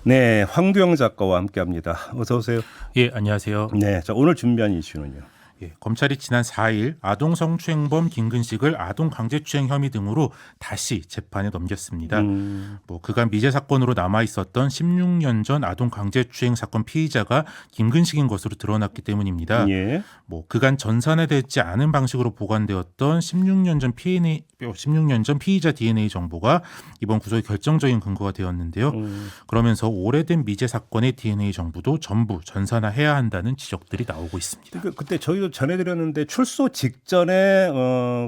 네, 황두영 작가와 함께합니다. 어서 오세요. 예, 안녕하세요. 네, 자 오늘 준비한 이슈는요. 예, 검찰이 지난 4일 아동 성추행범 김근식을 아동 강제추행 혐의 등으로 다시 재판에 넘겼습니다. 그간 미제 사건으로 남아 있었던 16년 전 아동 강제추행 사건 피의자가 김근식인 것으로 드러났기 때문입니다. 예. 그간 전산화되지 않은 방식으로 보관되었던 16년 전 피의자 DNA 정보가 이번 구속의 결정적인 근거가 되었는데요. 그러면서 오래된 미제 사건의 DNA 정보도 전부 전산화해야 한다는 지적들이 나오고 있습니다. 그때 저희도 전해드렸는데 출소 직전에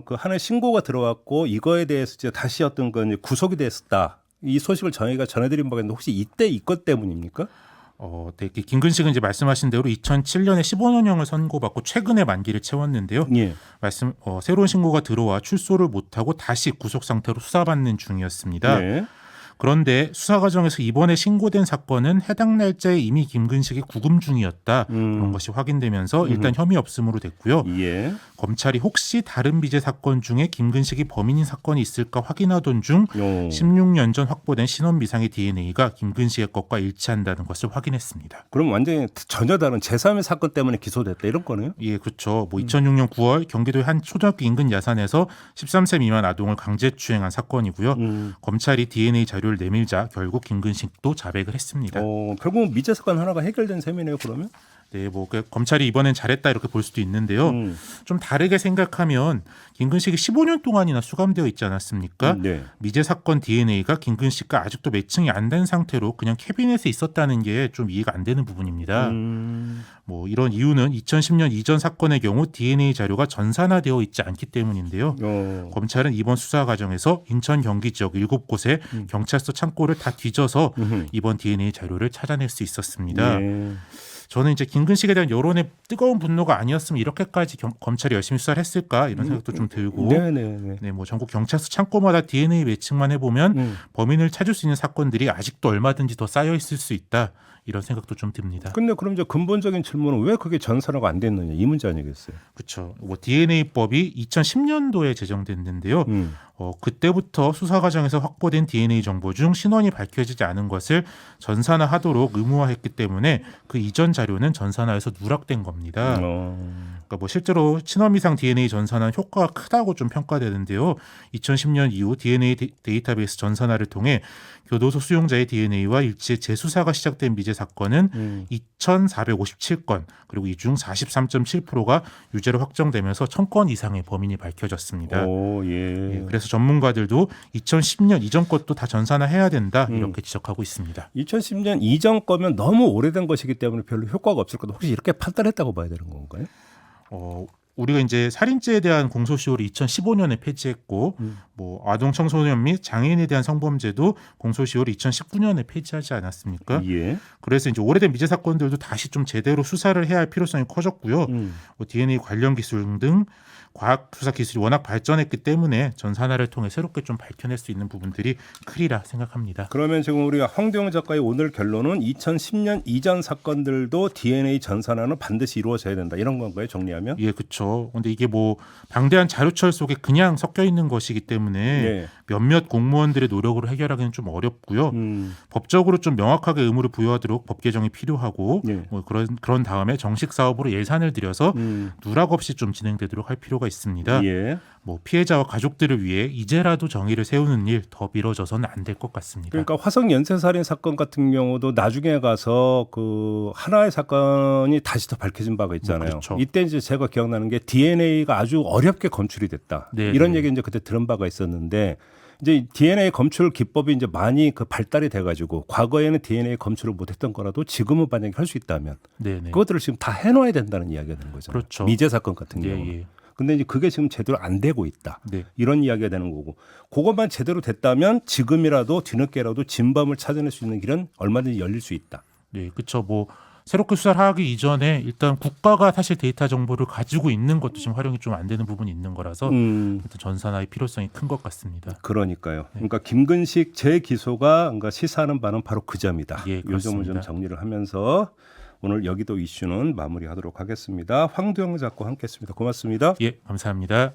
그 하나의 신고가 들어왔고 이거에 대해서 이제 다시 어떤 건 구속이 됐다. 이 소식을 저희가 전해드린 바가 있는데 혹시 이때 이것 때문입니까? 네, 김근식은 이제 말씀하신 대로 2007년에 15년형을 선고받고 최근에 만기를 채웠는데요. 예. 새로운 신고가 들어와 출소를 못하고 다시 구속 상태로 수사받는 중이었습니다. 네. 그런데 수사 과정에서 이번에 신고된 사건은 해당 날짜에 이미 김근식이 구금 중이었다. 그런 것이 확인되면서 일단 혐의 없음으로 됐고요. 예. 검찰이 혹시 다른 미제 사건 중에 김근식이 범인인 사건이 있을까 확인하던 중 16년 전 확보된 신원 미상의 DNA가 김근식의 것과 일치한다는 것을 확인했습니다. 그럼 완전히 전혀 다른 제3의 사건 때문에 기소됐다 이런 거네요? 예, 그렇죠. 2006년 9월 경기도의 한 초등학교 인근 야산에서 13세 미만 아동을 강제추행한 사건이고요. 검찰이 DNA 자료를 내밀자 결국 김근식도 자백을 했습니다. 결국 미제 사건 하나가 해결된 셈이네요. 그러면? 네, 검찰이 이번엔 잘했다 이렇게 볼 수도 있는데요. 좀 다르게 생각하면 김근식이 15년 동안이나 수감되어 있지 않았습니까? 네. 미제 사건 DNA가 김근식과 아직도 매칭이 안 된 상태로 그냥 캐비넷에 있었다는 게 좀 이해가 안 되는 부분입니다. 이런 이유는 2010년 이전 사건의 경우 DNA 자료가 전산화되어 있지 않기 때문인데요. 검찰은 이번 수사 과정에서 인천 경기 지역 7곳에 경찰서 창고를 다 뒤져서 이번 DNA 자료를 찾아낼 수 있었습니다. 예. 저는 이제 김근식에 대한 여론의 뜨거운 분노가 아니었으면 이렇게까지 검찰이 열심히 수사를 했을까 이런 생각도 좀 들고 전국 경찰서 창고마다 DNA 매칭만 해보면 범인을 찾을 수 있는 사건들이 아직도 얼마든지 더 쌓여 있을 수 있다 이런 생각도 좀 듭니다. 근데 그럼 이제 근본적인 질문은 왜 그게 전산화가 안 됐느냐 이 문제 아니겠어요? 그렇죠. DNA법이 2010년도에 제정됐는데요. 그때부터 수사 과정에서 확보된 DNA 정보 중 신원이 밝혀지지 않은 것을 전산화하도록 의무화했기 때문에 그 이전 자료는 전산화해서 누락된 겁니다. 그러니까 실제로 친원미상 DNA 전산화는 효과가 크다고 좀 평가되는데요. 2010년 이후 DNA 데이터베이스 전산화를 통해 교도소 수용자의 DNA와 일치의 재수사가 시작된 미제 사건은 2,457건 그리고 이 중 43.7%가 유죄로 확정되면서 1,000건 이상의 범인이 밝혀졌습니다. 그래서 전문가들도 2010년 이전 것도 다 전산화해야 된다 이렇게 지적하고 있습니다. 2010년 이전 거면 너무 오래된 것이기 때문에 별로 효과가 없을 거다. 혹시 이렇게 판단했다고 봐야 되는 건가요? 우리가 이제 살인죄에 대한 공소시효를 2015년에 폐지했고 아동 청소년 및 장애인에 대한 성범죄도 공소시효를 2019년에 폐지하지 않았습니까? 예. 그래서 이제 오래된 미제 사건들도 다시 좀 제대로 수사를 해야 할 필요성이 커졌고요. DNA 관련 기술 등 과학 수사 기술이 워낙 발전했기 때문에 전산화를 통해 새롭게 좀 밝혀낼 수 있는 부분들이 크리라 생각합니다. 그러면 지금 우리가 황두영 작가의 오늘 결론은 2010년 이전 사건들도 DNA 전산화는 반드시 이루어져야 된다 이런 건가요? 정리하면? 예, 그렇죠. 근데 이게 방대한 자료철 속에 그냥 섞여 있는 것이기 때문에 몇몇 공무원들의 노력으로 해결하기는 좀 어렵고요. 법적으로 좀 명확하게 의무를 부여하도록 법 개정이 필요하고 그런 다음에 정식 사업으로 예산을 들여서 누락 없이 좀 진행되도록 할 필요가 있습니다. 피해자와 가족들을 위해 이제라도 정의를 세우는 일 더 미뤄져서는 안 될 것 같습니다. 그러니까 화성 연쇄살인 사건 같은 경우도 나중에 가서 그 하나의 사건이 다시 더 밝혀진 바가 있잖아요. 그렇죠. 이때 이제 제가 기억나는 게 DNA가 아주 어렵게 검출이 됐다. 이런 얘기 이제 그때 들은 바가 있었는데 이제 DNA 검출 기법이 이제 많이 발달이 돼가지고 과거에는 DNA 검출을 못했던 거라도 지금은 만약에 할 수 있다면 그것들을 지금 다 해놔야 된다는 이야기가 되는 거죠. 그렇죠. 미제 사건 같은 경우. 근데 이제 그게 지금 제대로 안 되고 있다. 이런 이야기가 되는 거고 그것만 제대로 됐다면 지금이라도 뒤늦게라도 진범을 찾아낼 수 있는 길은 얼마든지 열릴 수 있다. 네, 그렇죠. 새롭게 수사를 하기 이전에 일단 국가가 사실 데이터 정보를 가지고 있는 것도 지금 활용이 좀 안 되는 부분이 있는 거라서 일단 전산화의 필요성이 큰 것 같습니다. 그러니까요. 그러니까 김근식 재기소가 그러니까 시사하는 바는 바로 그 점이다. 예, 이 점을 좀 정리를 하면서 오늘 여기도 이슈는 마무리하도록 하겠습니다. 황두영 작가와 함께했습니다. 고맙습니다. 예, 감사합니다.